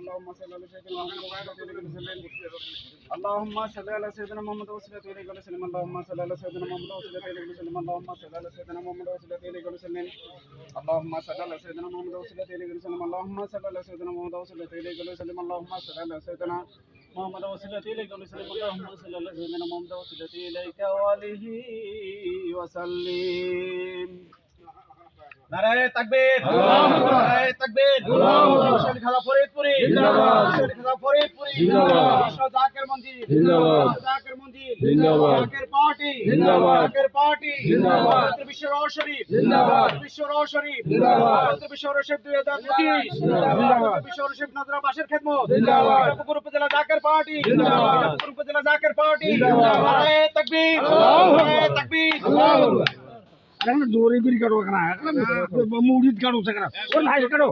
اللهم صل على سيدنا محمد اللهم صل على سيدنا محمد وصلى الله عليه وسلم اللهم صل على سيدنا محمد وصلى الله عليه وسلم اللهم صل على سيدنا محمد وصلى الله عليه وسلم اللهم صل على سيدنا محمد وصلى الله عليه وسلم اللهم صل على سيدنا محمد وصلى الله عليه وسلم اللهم صل على سيدنا محمد وصلى الله عليه وسلم اللهم صل على سيدنا محمد وصلى الله عليه وآله وسلم নারায়ে তাকবীর নারায়ে তাকবীর শরীফ খাজা ফরিদপুরি জিন্দাবাদ শরীফ খাজা ফরিদপুরি জিন্দাবাদ জাকির মঞ্জিল জিন্দাবাদ জাকির মঞ্জিল জিন্দাবাদ জাকির পার্টি জিন্দাবাদ জাকির পার্টি জিন্দাবাদ বিশ্ব রওশ শরীফ জিন্দাবাদ বিশ্ব রওশ শরীফ জিন্দাবাদ বিশ্ব রওশ শরীফ 2025 জিন্দাবাদ বিশ্ব রওশ শরীফ নজরা বাসের খেদমত জিন্দাবাদ পুকুর উপজেলা জাকির পার্টি জিন্দাবাদ পুকুর উপজেলা জাকির পার্টি জিন্দাবাদ নারায়ে তাকবীর নারায়ে তাকবীর আল্লাহু আকবার karena dua ribu di kado karena murid kado sekarang, oh naik kado.